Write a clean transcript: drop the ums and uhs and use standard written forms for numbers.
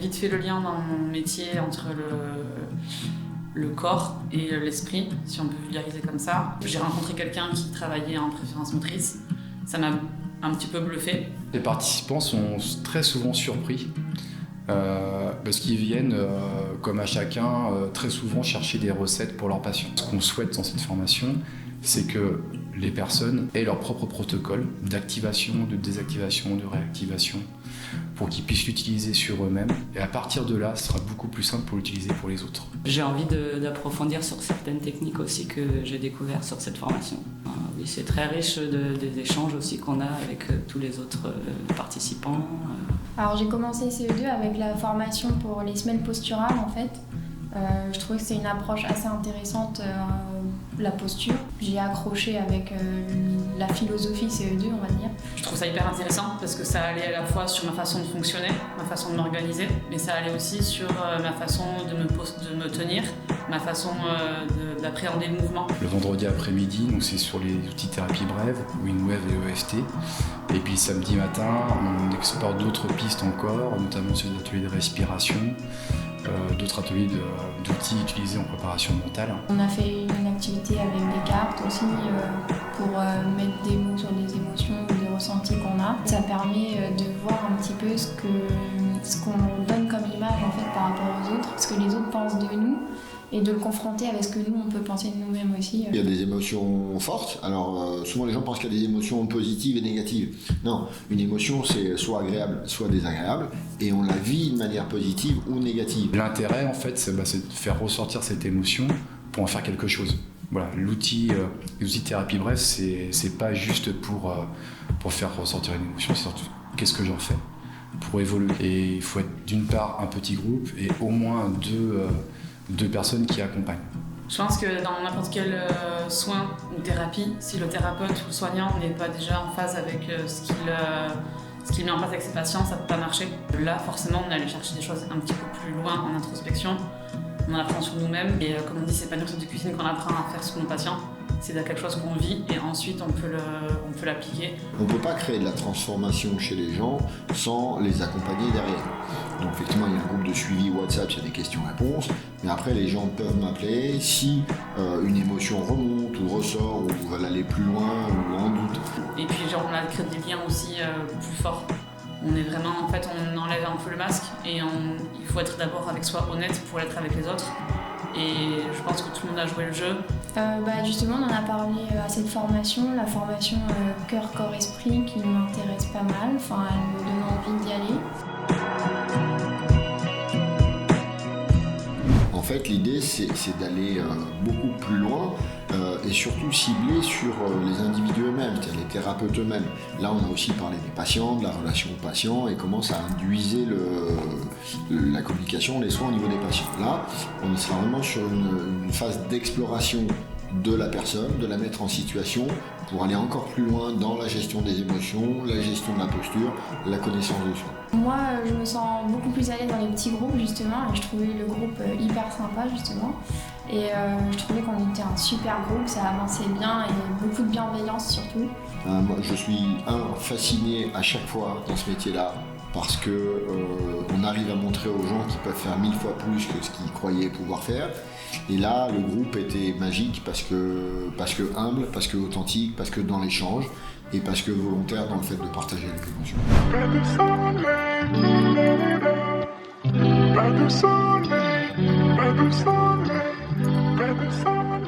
vite fait le lien dans mon métier entre le corps et l'esprit, si on peut vulgariser comme ça. J'ai rencontré quelqu'un qui travaillait en préférence motrice. Ça m'a un petit peu bluffé. Les participants sont très souvent surpris parce qu'ils viennent, comme à chacun, très souvent chercher des recettes pour leurs patients. Ce qu'on souhaite dans cette formation, c'est que les personnes aient leur propre protocole d'activation, de désactivation, de réactivation, pour qu'ils puissent l'utiliser sur eux-mêmes. Et à partir de là, ce sera beaucoup plus simple pour l'utiliser pour les autres. J'ai envie d'approfondir sur certaines techniques aussi que j'ai découvertes sur cette formation. Oui, c'est très riche des échanges aussi qu'on a avec tous les autres participants. Alors j'ai commencé CE2 avec la formation pour les semaines posturales en fait. Je trouvais que c'est une approche assez intéressante, la posture. J'ai accroché avec la philosophie CE2, on va dire. Je trouve ça hyper intéressant parce que ça allait à la fois sur ma façon de fonctionner, ma façon de m'organiser, mais ça allait aussi sur ma façon de me tenir, ma façon d'appréhender le mouvement. Le vendredi après-midi, donc c'est sur les outils thérapie brève, WinWave et EFT. Et puis samedi matin, on explore d'autres pistes encore, notamment sur des ateliers de respiration, d'autres ateliers d'outils utilisés en préparation mentale. On a fait une activité avec des cartes aussi pour mettre des mots sur des émotions ou des ressentis qu'on a. Ça permet de voir un petit peu ce qu'on donne comme image en fait, par rapport aux autres, ce que les autres pensent de nous, et de le confronter avec ce que nous, on peut penser de nous-mêmes aussi. Il y a des émotions fortes. Alors, souvent, les gens pensent qu'il y a des émotions positives et négatives. Non, une émotion, c'est soit agréable, soit désagréable, et on la vit de manière positive ou négative. L'intérêt, en fait, c'est de faire ressortir cette émotion pour en faire quelque chose. Voilà, les outils thérapie bref, c'est pas juste pour faire ressortir une émotion, c'est surtout qu'est-ce que j'en fais pour évoluer. Et il faut être d'une part un petit groupe et au moins deux personnes qui accompagnent. Je pense que dans n'importe quel soin ou thérapie, si le thérapeute ou le soignant n'est pas déjà en phase avec ce qu'il met en place avec ses patients, ça ne peut pas marcher. Là, forcément, on est allé chercher des choses un petit peu plus loin en introspection. On en apprend sur nous-mêmes et comme on dit, c'est pas une recette de cuisine qu'on apprend à faire sur nos patients. C'est quelque chose qu'on vit et ensuite on peut l'appliquer. On ne peut pas créer de la transformation chez les gens sans les accompagner derrière. Donc effectivement, il y a un groupe de suivi WhatsApp, il y a des questions-réponses, mais après les gens peuvent m'appeler si une émotion remonte ou ressort ou veulent aller plus loin ou en doute. Et puis on a créé des liens aussi plus forts. On est vraiment, en fait, on enlève un peu le masque et il faut être d'abord avec soi honnête pour l'être avec les autres. Et je pense que tout le monde a joué le jeu. Justement, on en a parlé à cette formation, la formation cœur, corps, esprit, qui m'intéresse pas mal. Enfin, elle me donne envie d'y aller. En fait, l'idée, c'est d'aller beaucoup plus loin et surtout cibler sur les individus eux-mêmes, c'est-à-dire les thérapeutes eux-mêmes. Là, on a aussi parlé des patients, de la relation aux patients et comment ça induisait la communication, les soins au niveau des patients. Là, on sera vraiment sur une phase d'exploration de la personne, de la mettre en situation pour aller encore plus loin dans la gestion des émotions, la gestion de la posture, la connaissance de soi. Moi, je me sens beaucoup plus à l'aise dans les petits groupes justement et je trouvais le groupe hyper sympa justement et je trouvais qu'on était un super groupe, ça avançait bien et beaucoup de bienveillance surtout. Moi, je suis fasciné à chaque fois dans ce métier-là parce que on arrive à montrer aux gens qu'ils peuvent faire 1000 fois plus que ce qu'ils croyaient pouvoir faire. Et là, le groupe était magique parce que humble, parce que authentique, parce que dans l'échange et parce que volontaire dans le fait de partager les émotions. Pas de soleil, pas de soleil, pas de soleil.